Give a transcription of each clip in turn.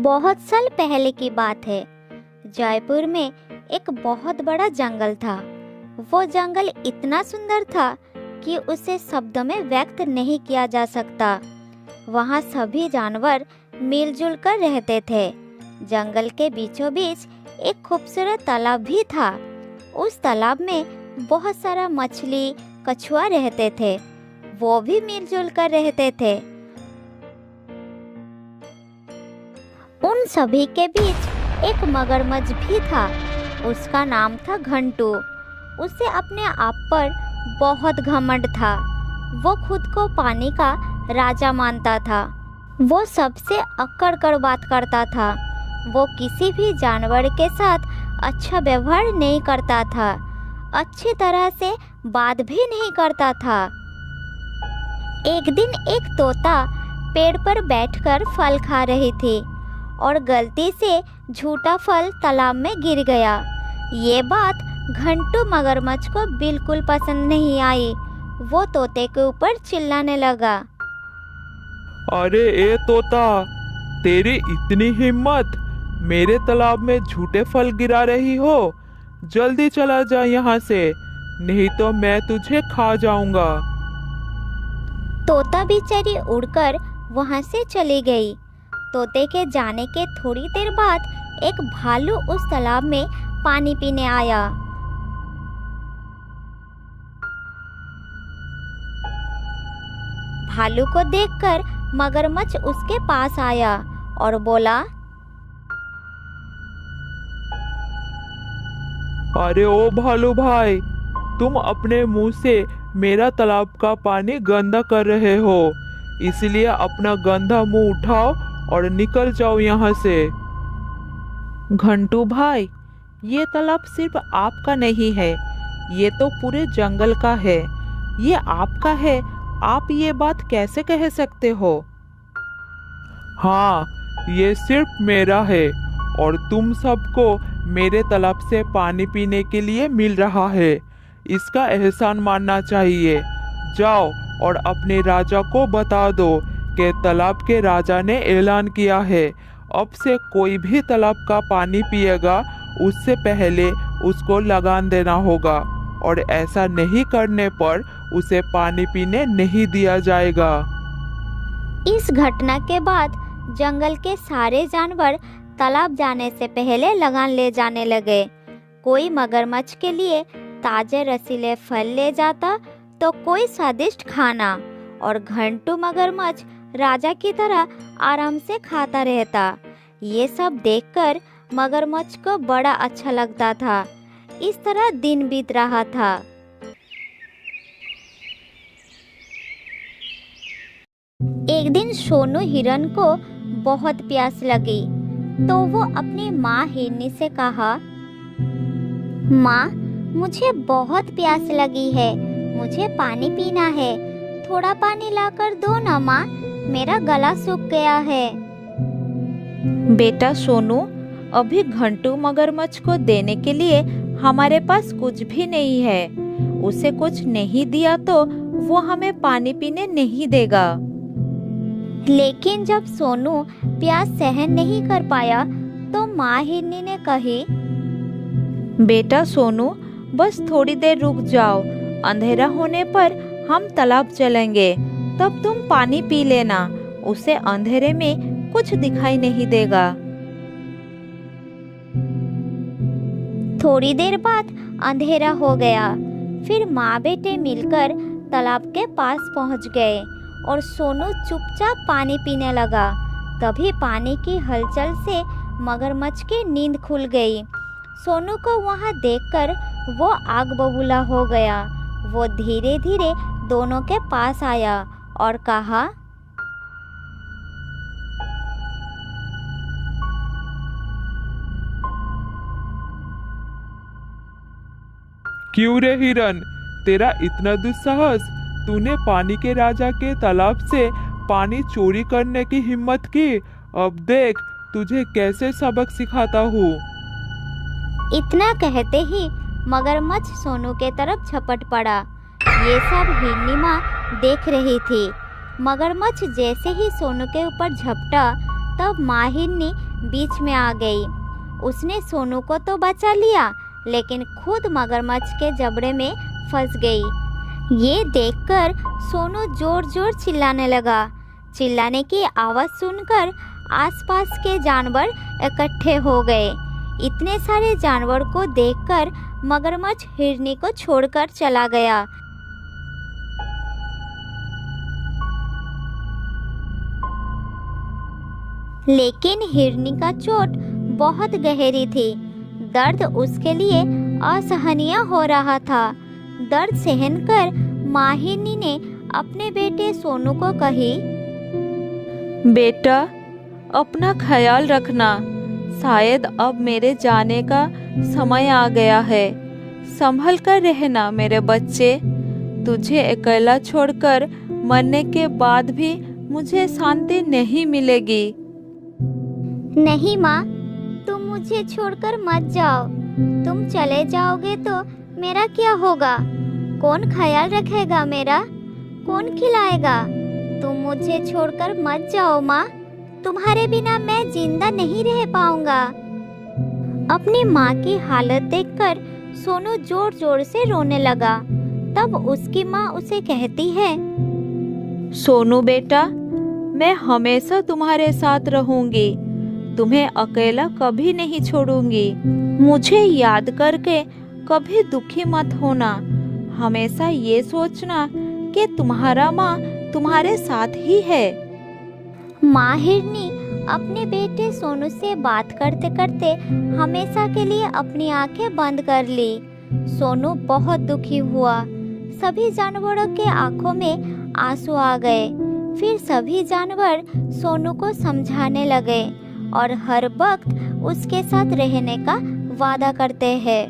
बहुत साल पहले की बात है। जयपुर में एक बहुत बड़ा जंगल था। वो जंगल इतना सुंदर था कि उसे शब्दों में व्यक्त नहीं किया जा सकता। वहाँ सभी जानवर मिलजुल कर रहते थे। जंगल के बीचों बीच एक खूबसूरत तालाब भी था। उस तालाब में बहुत सारा मछली, कछुआ रहते थे। वो भी मिलजुल कर रहते थे। उन सभी के बीच एक मगरमच्छ भी था। उसका नाम था घंटू। उसे अपने आप पर बहुत घमंड था। वो खुद को पानी का राजा मानता था। वो सबसे अक्कड़ कर बात करता था। वो किसी भी जानवर के साथ अच्छा व्यवहार नहीं करता था। अच्छी तरह से बात भी नहीं करता था। एक दिन एक तोता पेड़ पर बैठकर फल खा रही थी और गलती से झूठा फल तालाब में गिर गया। ये बात घंटू मगरमच्छ को बिल्कुल पसंद नहीं आई। वो तोते के ऊपर चिल्लाने लगा। अरे ए तोता, तेरी इतनी हिम्मत, मेरे तालाब में झूठे फल गिरा रही हो। जल्दी चला जा यहाँ से, नहीं तो मैं तुझे खा जाऊंगा। तोता बेचारी उड़कर वहाँ से चली गई। तोते के जाने के थोड़ी देर बाद एक भालू उस तालाब में पानी पीने आया। भालू को देखकर मगरमच्छ उसके पास आया और बोला, अरे ओ भालू भाई, तुम अपने मुंह से मेरा तालाब का पानी गंदा कर रहे हो। इसलिए अपना गंदा मुंह उठाओ और निकल जाओ यहाँ से। घंटू भाई, ये तालाब सिर्फ आपका नहीं है, ये तो पूरे जंगल का है। ये आपका है, आप ये बात कैसे कह सकते हो? हाँ, ये सिर्फ मेरा है और तुम सबको मेरे तालाब से पानी पीने के लिए मिल रहा है। इसका एहसान मानना चाहिए। जाओ और अपने राजा को बता दो कि तालाब के राजा ने ऐलान किया है, अब से कोई भी तालाब का पानी पिएगा उससे पहले उसको लगान देना होगा और ऐसा नहीं करने पर उसे पानी पीने नहीं दिया जाएगा। इस घटना के बाद जंगल के सारे जानवर तालाब जाने से पहले लगान ले जाने लगे। कोई मगरमच्छ के लिए ताजे रसीले फल ले जाता तो कोई स्वादिष्ट खाना, और घंटू मगरमच्छ राजा की तरह आराम से खाता रहता। ये सब देखकर मगरमच्छ को बड़ा अच्छा लगता था। इस तरह दिन बीत रहा था। एक दिन सोनू हिरन को बहुत प्यास लगी तो वो अपनी माँ हिरनी से कहा, माँ, मुझे बहुत प्यास लगी है, मुझे पानी पीना है। थोड़ा पानी लाकर दो ना माँ, मेरा गला सूख गया है। बेटा सोनू, अभी घंटू मगरमच्छ को देने के लिए हमारे पास कुछ भी नहीं है। उसे कुछ नहीं दिया तो वो हमें पानी पीने नहीं देगा। लेकिन जब सोनू प्यास सहन नहीं कर पाया तो माँ हिरनी ने कही, बेटा सोनू, बस थोड़ी देर रुक जाओ। अंधेरा होने पर हम तालाब चलेंगे, तब तुम पानी पी लेना। उसे अंधेरे में कुछ दिखाई नहीं देगा। थोड़ी देर बाद अंधेरा हो गया। फिर माँ बेटे मिलकर तालाब के पास पहुँच गए और सोनू चुपचाप पानी पीने लगा। तभी पानी की हलचल से मगरमच्छ की नींद खुल गई। सोनू को वहाँ देखकर वो आग बबूला हो गया। वो धीरे धीरे दोनों के पास आया और कहा, क्यों रे हिरन, तेरा इतना दुस्साहस? तूने पानी के राजा के तालाब से पानी चोरी करने की हिम्मत की। अब देख तुझे कैसे सबक सिखाता हूँ। इतना कहते ही मगरमच्छ सोनू के तरफ झपट पड़ा। ये सब हिरनी माँ देख रही थी। मगरमच्छ जैसे ही सोनू के ऊपर झपटा तब माँ हिरनी बीच में आ गई। उसने सोनू को तो बचा लिया, लेकिन खुद मगरमच्छ के जबड़े में फंस गई। ये देखकर सोनू जोर जोर चिल्लाने लगा। चिल्लाने की आवाज़ सुनकर आसपास के जानवर इकट्ठे हो गए। इतने सारे जानवर को देखकर मगरमच्छ हिरनी को छोड़कर चला गया। लेकिन हिरनी का चोट बहुत गहरी थी। दर्द उसके लिए असहनीय हो रहा था। दर्द सहन कर माँ हिरनी ने अपने बेटे सोनू को कही, बेटा, अपना ख्याल रखना। शायद अब मेरे जाने का समय आ गया है। संभल कर रहना मेरे बच्चे। तुझे अकेला छोड़कर मरने के बाद भी मुझे शांति नहीं मिलेगी। नहीं माँ, तुम मुझे छोड़कर मत जाओ। तुम चले जाओगे तो मेरा क्या होगा? कौन ख्याल रखेगा मेरा? कौन खिलाएगा? तुम मुझे छोड़कर मत जाओ माँ। तुम्हारे बिना मैं जिंदा नहीं रह पाऊंगा। अपनी माँ की हालत देखकर सोनू जोर जोर से रोने लगा। तब उसकी माँ उसे कहती है, सोनू बेटा, मैं हमेशा तुम्हारे साथ रहूंगी। तुम्हें अकेला कभी नहीं छोड़ूंगी। मुझे याद करके कभी दुखी मत होना। हमेशा ये सोचना कि तुम्हारा माँ तुम्हारे साथ ही है। माँ हिरनी अपने बेटे सोनू से बात करते करते हमेशा के लिए अपनी आंखें बंद कर ली। सोनू बहुत दुखी हुआ। सभी जानवरों के आंखों में आंसू आ गए। फिर सभी जानवर सोनू को समझाने लगे और हर वक्त उसके साथ रहने का वादा करते हैं।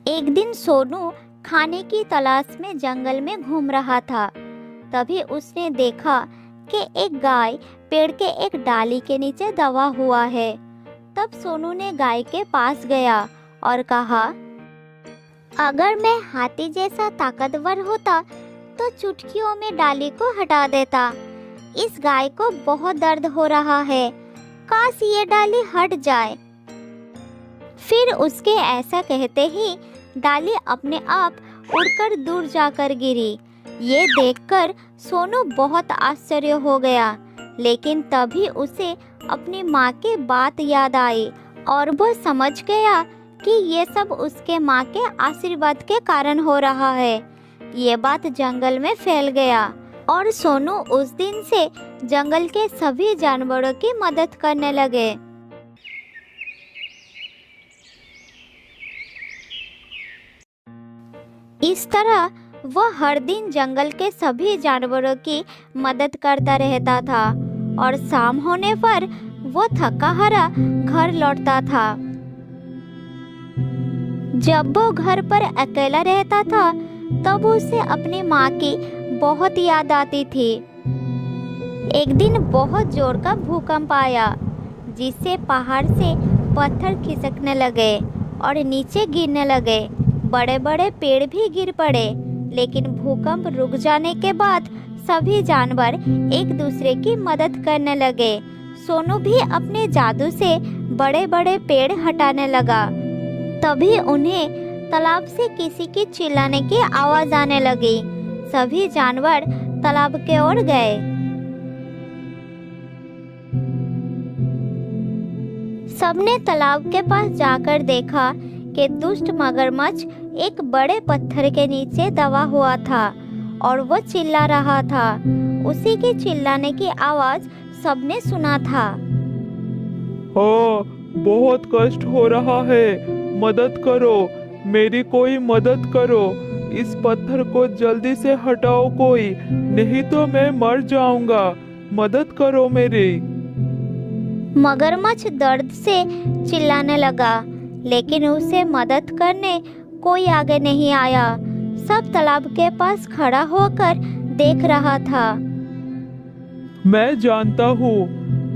एक दिन सोनू खाने की तलाश में जंगल में घूम रहा था। तभी उसने देखा कि एक गाय पेड़ के एक डाली के नीचे दबा हुआ है। तब सोनू ने गाय के पास गया और कहा, अगर मैं हाथी जैसा ताकतवर होता तो चुटकियों में डाली को हटा देता। इस गाय को बहुत दर्द हो रहा है। काश ये डाली हट जाए। फिर उसके ऐसा कहते ही डाली अपने आप उड़कर दूर जाकर गिरी। ये देखकर सोनू बहुत आश्चर्य हो गया। लेकिन तभी उसे अपनी माँ की बात याद आई और वो समझ गया कि ये सब उसके माँ के आशीर्वाद के कारण हो रहा है। ये बात जंगल में फैल गया और सोनू उस दिन से जंगल के सभी जानवरों की मदद करने लगे। इस तरह वह हर दिन जंगल के सभी जानवरों की मदद करता रहता था और शाम होने पर वो थका हारा घर लौटता था। जब वो घर पर अकेला रहता था तब उसे अपनी माँ की बहुत याद आती थी। एक दिन बहुत जोर का भूकंप आया जिससे पहाड़ से पत्थर खिसकने लगे और नीचे गिरने लगे। बड़े बड़े पेड़ भी गिर पड़े। लेकिन भूकंप रुक जाने के बाद सभी जानवर एक दूसरे की मदद करने लगे। सोनू भी अपने जादू से बड़े बड़े पेड़ हटाने लगा। तभी उन्हें तालाब से किसी की चिल्लाने की आवाज आने लगी। सभी जानवर तालाब के ओर गए। सबने तालाब के पास जाकर देखा कि दुष्ट मगरमच्छ एक बड़े पत्थर के नीचे दबा हुआ था और वो चिल्ला रहा था। उसी के चिल्लाने की आवाज सबने सुना था। हाँ, बहुत कष्ट हो रहा है। मदद करो, मेरी कोई मदद करो। इस पत्थर को जल्दी से हटाओ कोई, नहीं तो मैं मर जाऊंगा। मदद करो मेरी। मगरमच्छ दर्द से चिल्लाने लगा, लेकिन उसे मदद करने कोई आगे नहीं आया। सब तालाब के पास खड़ा होकर देख रहा था। मैं जानता हूँ,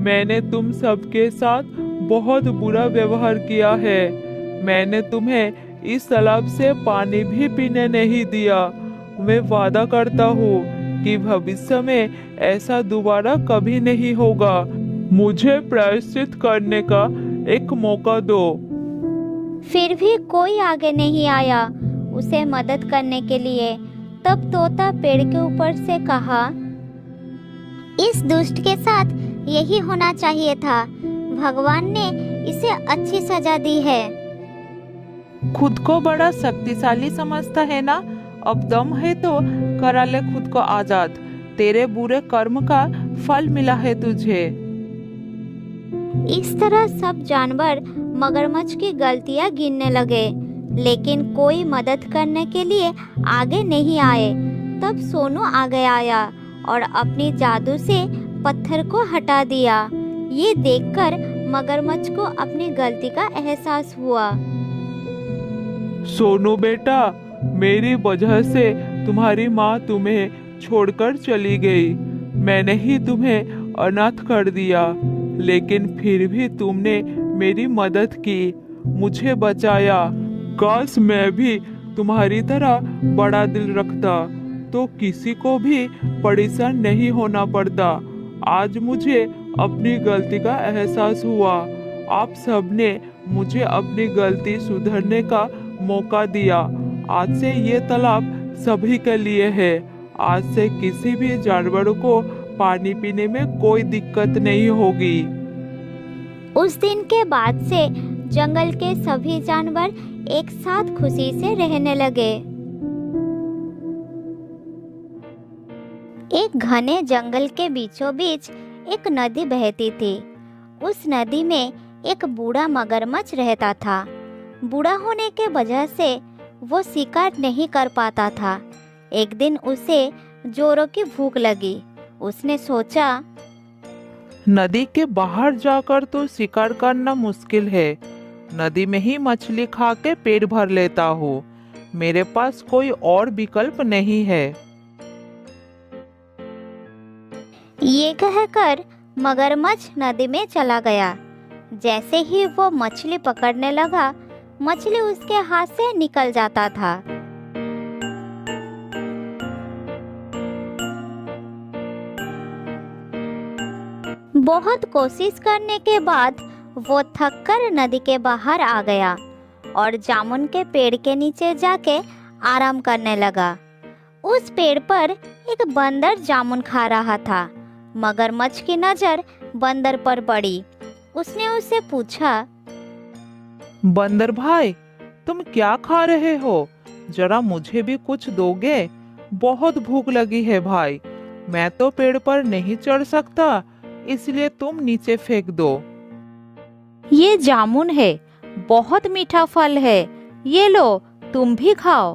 मैंने तुम सबके साथ बहुत बुरा व्यवहार किया है। मैंने तुम्हें इस तालाब से पानी भी पीने नहीं दिया। मैं वादा करता हूँ कि भविष्य में ऐसा दोबारा कभी नहीं होगा। मुझे प्रायश्चित करने का एक मौका दो। फिर भी कोई आगे नहीं आया उसे मदद करने के लिए। तब तोता पेड़ के ऊपर से कहा, इस दुष्ट के साथ यही होना चाहिए था। भगवान ने इसे अच्छी सजा दी है। खुद को बड़ा शक्तिशाली समझता है ना? अब दम है तो करा ले खुद को आजाद। तेरे बुरे कर्म का फल मिला है तुझे। इस तरह सब जानवर मगरमच्छ की गलतियां गिनने लगे, लेकिन कोई मदद करने के लिए आगे नहीं आए। तब सोनू आगे आया और अपनी जादू से पत्थर को हटा दिया। ये देखकर मगरमच्छ को अपनी गलती का एहसास हुआ। सोनू बेटा, मेरी वजह से तुम्हारी माँ तुम्हें छोड़कर चली गई। मैंने ही तुम्हें अनाथ कर दिया, लेकिन फिर भी तुमने मेरी मदद की, मुझे बचाया। काश मैं भी तुम्हारी तरह बड़ा दिल रखता तो किसी को भी परेशान नहीं होना पड़ता। आज मुझे अपनी गलती का एहसास हुआ। आप सबने मुझे अपनी गलती सुधरने का मौका दिया। आज से ये तालाब सभी के लिए है। आज से किसी भी जानवर को पानी पीने में कोई दिक्कत नहीं होगी। उस दिन के बाद से जंगल के सभी जानवर एक साथ खुशी से रहने लगे। एक घने जंगल के बीचों बीच एक नदी बहती थी। उस नदी में एक बूढ़ा मगरमच्छ रहता था। बूढ़ा होने के वजह से वो शिकार नहीं कर पाता था। एक दिन उसे जोरों की भूख लगी। उसने सोचा, नदी के बाहर जाकर तो शिकार करना मुश्किल है। नदी में ही मछली खा के पेट भर लेता हूँ। मेरे पास कोई और विकल्प नहीं है। ये कहकर मगरमच्छ नदी में चला गया। जैसे ही वो मछली पकड़ने लगा, मछली उसके हाथ से निकल जाता था। बहुत कोशिश करने के बाद वो थककर नदी के बाहर आ गया और जामुन के पेड़ के नीचे जाके आराम करने लगा। उस पेड़ पर एक बंदर जामुन खा रहा था। मगरमच्छ की नजर बंदर पर पड़ी। उसने उससे पूछा, बंदर भाई, तुम क्या खा रहे हो? जरा मुझे भी कुछ दोगे? बहुत भूख लगी है भाई। मैं तो पेड़ पर नहीं चढ़ सकता, इसलिए तुम नीचे फेंक दो। ये जामुन है, बहुत मीठा फल है। ये लो, तुम भी खाओ।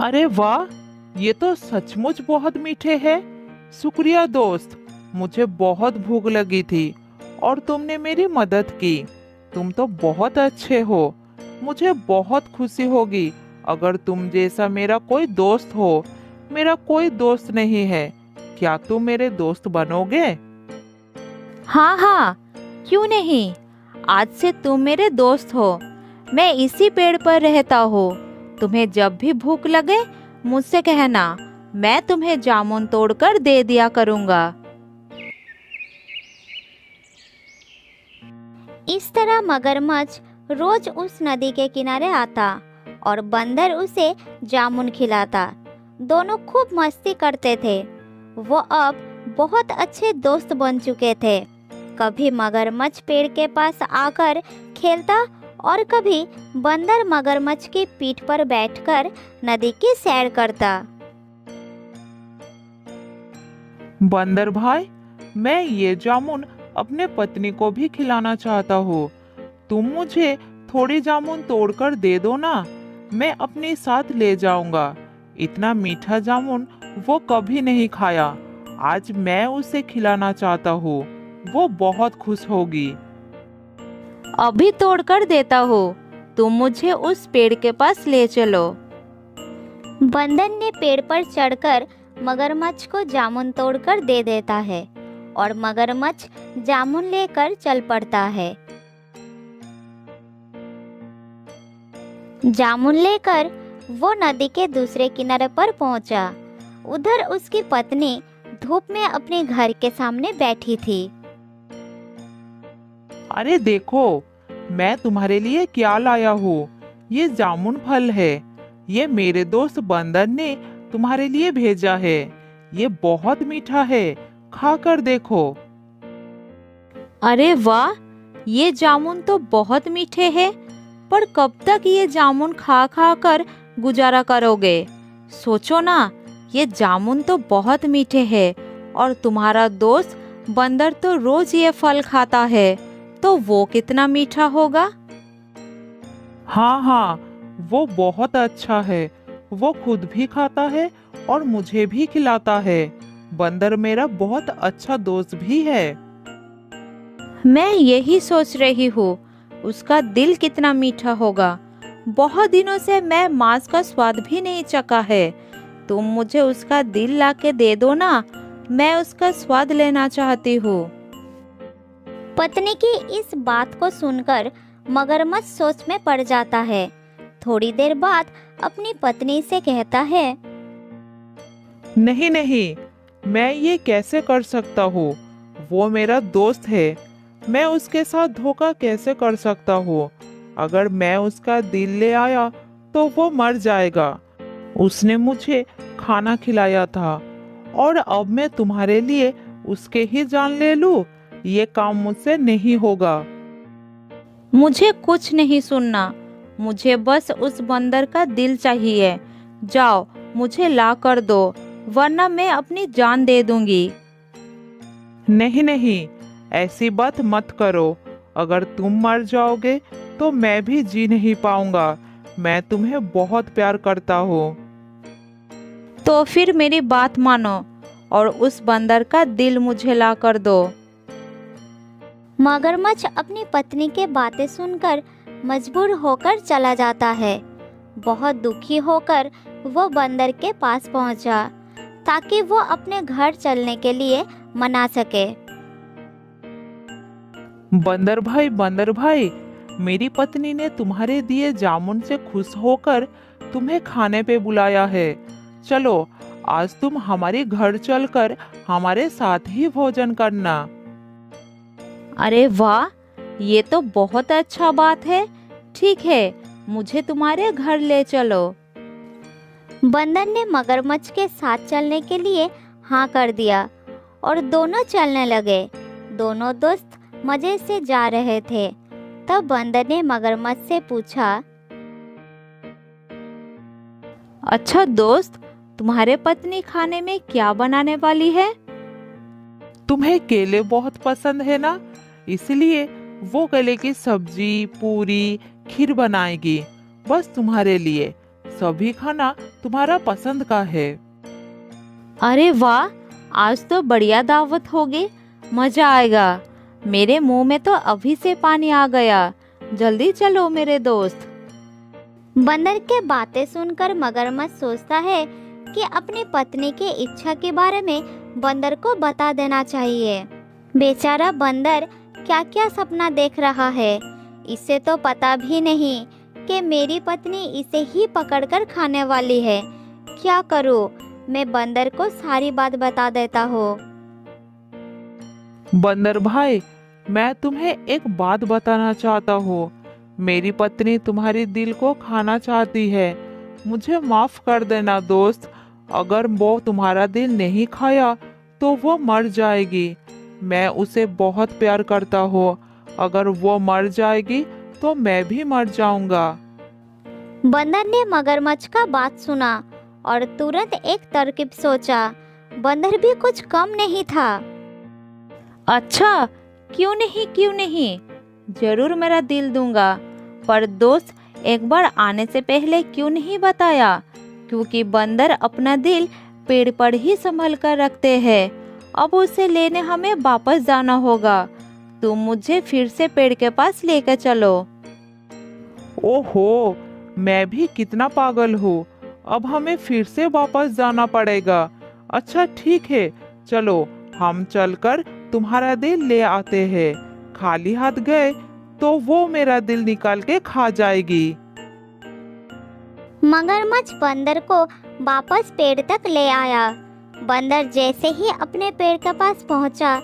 अरे वाह, ये तो सचमुच बहुत मीठे हैं। शुक्रिया दोस्त, मुझे बहुत भूख लगी थी और तुमने मेरी मदद की। तुम तो बहुत अच्छे हो। मुझे बहुत खुशी होगी अगर तुम जैसा मेरा कोई दोस्त हो। मेरा कोई दोस्त नहीं है, क्या तुम मेरे दोस्त बनोगे? हाँ हाँ, क्यों नहीं। आज से तुम मेरे दोस्त हो। मैं इसी पेड़ पर रहता हूँ। तुम्हें जब भी भूख लगे मुझसे कहना, मैं तुम्हें जामुन तोड़कर दे दिया करूँगा। इस तरह मगरमच्छ रोज उस नदी के किनारे आता और बंदर उसे जामुन खिलाता। दोनों खूब मस्ती करते थे। वो अब बहुत अच्छे दोस्त बन चुके थे। कभी मगरमच्छ पेड़ के पास आकर खेलता और कभी बंदर मगरमच्छ की पीठ पर बैठकर नदी की सैर करता। बंदर भाई, मैं ये जामुन अपने पत्नी को भी खिलाना चाहता हूँ। तुम मुझे थोड़ी जामुन तोड़कर दे दो ना, मैं अपने साथ ले जाऊंगा। इतना मीठा जामुन वो कभी नहीं खाया। आज मैं उसे खिलाना चाहता हूँ। वो बहुत खुश होगी। अभी तोड़कर देता हूँ, तुम मुझे उस पेड़ के पास ले चलो। बंदर ने पेड़ पर चढ़कर मगरमच्छ को जामुन तोड़कर दे देता है और मगरमच्छ जामुन लेकर चल पड़ता है। जामुन लेकर वो नदी के दूसरे किनारे पर पहुंचा। उधर उसकी पत्नी धूप में अपने घर के सामने बैठी थी। अरे देखो, मैं तुम्हारे लिए क्या लाया हूँ। ये जामुन फल है। ये मेरे दोस्त बंदर ने तुम्हारे लिए भेजा है। ये बहुत मीठा है, खा कर देखो। अरे वाह, ये जामुन तो बहुत मीठे हैं, पर कब तक ये जामुन खा खा कर गुजारा करोगे? सोचो ना, ये जामुन तो बहुत मीठे हैं और तुम्हारा दोस्त बंदर तो रोज ये फल खाता है, तो वो कितना मीठा होगा। हाँ हाँ, वो बहुत अच्छा है। वो खुद भी खाता है और मुझे भी खिलाता है। बंदर मेरा बहुत अच्छा दोस्त भी है। मैं यही सोच रही हूँ, उसका दिल कितना मीठा होगा। बहुत दिनों से मैं मांस का स्वाद भी नहीं चखा है। तुम मुझे उसका दिल ला के दे दो ना, मैं उसका स्वाद लेना चाहती हूँ। पत्नी की इस बात को सुनकर मगरमच्छ सोच में पड़ जाता है। थोड़ी देर बाद अपनी पत्नी से कहता है, नहीं नहीं, मैं ये कैसे कर सकता हूँ। वो मेरा दोस्त है। मैं उसके साथ धोखा कैसे कर सकता हूँ। अगर मैं उसका दिल ले आया तो वो मर जाएगा। उसने मुझे खाना खिलाया था और अब मैं तुम्हारे लिए उसके ही जान ले लूं। ये काम मुझसे नहीं होगा। मुझे कुछ नहीं सुनना, मुझे बस उस बंदर का दिल चाहिए। जाओ, मुझे ला कर दो, वरना मैं अपनी जान दे दूंगी। नहीं नहीं, ऐसी बात मत करो। अगर तुम मर जाओगे तो मैं भी जी नहीं पाऊंगा। मैं तुम्हें बहुत प्यार करता हूँ। तो फिर मेरी बात मानो और उस बंदर का दिल मुझे ला कर दो। मगरमच्छ अपनी पत्नी के बातें सुनकर मजबूर होकर चला जाता है। बहुत दुखी होकर वो बंदर के पास पहुंचा ताकि वो अपने घर चलने के लिए मना सके। बंदर भाई, मेरी पत्नी ने तुम्हारे दिए जामुन से खुश होकर तुम्हें खाने पे बुलाया है। चलो, आज तुम हमारे घर चलकर हमारे साथ ही भोजन करना। अरे वाह, ये तो बहुत अच्छा बात है। ठीक है, मुझे तुम्हारे घर ले चलो। बंदर ने मगरमच्छ के साथ चलने के लिए हाँ कर दिया और दोनों चलने लगे। दोनों दोस्त मजे से जा रहे थे। तब बंदर ने मगरमच्छ से पूछा, अच्छा दोस्त, तुम्हारे पत्नी खाने में क्या बनाने वाली है? तुम्हें केले बहुत पसंद है ना, इसलिए वो केले की सब्जी, पूरी, खीर बनाएगी। बस तुम्हारे लिए। सभी खाना तुम्हारा पसंद का है। अरे वाह, आज तो बढ़िया दावत होगी, मजा आएगा। मेरे मुंह में तो अभी से पानी आ गया। जल्दी चलो मेरे दोस्त। बंदर के बातें सुनकर मगरमच्छ सोचता है कि अपनी पत्नी की इच्छा के बारे में बंदर को बता देना चाहिए। बेचारा बंदर क्या क्या सपना देख रहा है। इसे तो पता भी नहीं कि मेरी पत्नी इसे ही पकड़कर खाने वाली है। क्या करूं? मैं बंदर को सारी बात बता देता हूँ। बंदर भाई, मैं तुम्हें एक बात बताना चाहता हूँ। मेरी पत्नी तुम्हारे दिल को खाना चाहती है। मुझे माफ कर देना दोस्त। अगर वो तुम्हारा दिल नहीं खाया तो वो मर जाएगी। मैं उसे बहुत प्यार करता हूँ। अगर वो मर जाएगी तो मैं भी मर जाऊंगा। बंदर ने मगरमच्छ का बात सुना और तुरंत एक तरकीब सोचा। बंदर भी कुछ कम नहीं था। अच्छा, क्यों नहीं, जरूर मेरा दिल दूंगा। पर दोस्त, एक बार आने से पहले क्यों नहीं बताया? क्योंकि बंदर अपना दिल पेड़ पर ही संभल कर रखते हैं। अब उसे लेने हमें वापस जाना होगा। तुम मुझे फिर से पेड़ के पास लेकर चलो। ओहो, मैं भी कितना पागल हूँ। अब हमें फिर से वापस जाना पड़ेगा। अच्छा ठीक है, चलो हम चलकर तुम्हारा दिल ले आते हैं। खाली हाथ गए तो वो मेरा दिल निकाल के खा जाएगी। मगरमच्छ बंदर को वापस पेड़ तक ले आया। बंदर जैसे ही अपने पेड़ के पास पहुंचा,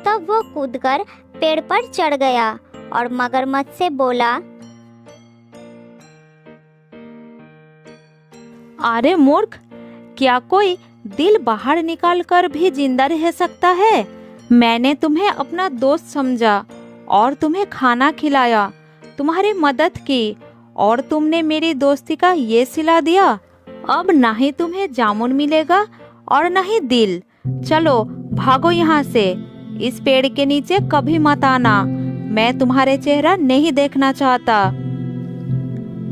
तब वो कूदकर पेड़ पर चढ़ गया और मगरमच्छ से बोला, अरे मूर्ख, क्या कोई दिल बाहर निकाल कर भी जिंदा रह सकता है? मैंने तुम्हें अपना दोस्त समझा और तुम्हें खाना खिलाया, तुम्हारी मदद की, और तुमने मेरी दोस्ती का ये सिला दिया। अब ना ही तुम्हें जामुन मिलेगा और ना ही दिल। चलो भागो यहाँ से, इस पेड़ के नीचे कभी मत आना, मैं तुम्हारे चेहरा नहीं देखना चाहता।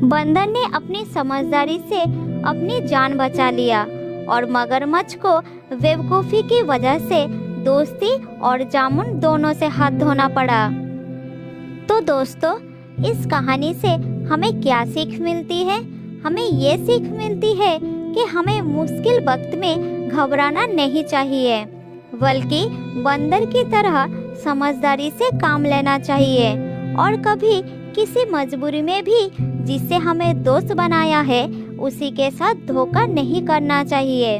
बंदर ने अपनी समझदारी से अपनी जान बचा लिया और मगरमच्छ को बेवकूफ़ी की वजह से दोस्ती और जामुन दोनों से हाथ धोना पड़ा। तो दोस्तों, इस कहानी से हमें क्या सीख मिलती है? हमें ये सीख मिलती है कि हमें मुश्किल वक्त में घबराना नहीं चाहिए, बल्कि बंदर की तरह समझदारी से काम लेना चाहिए और कभी किसी मजबूरी में भी जिससे हमें दोस्त बनाया है उसी के साथ धोखा नहीं करना चाहिए।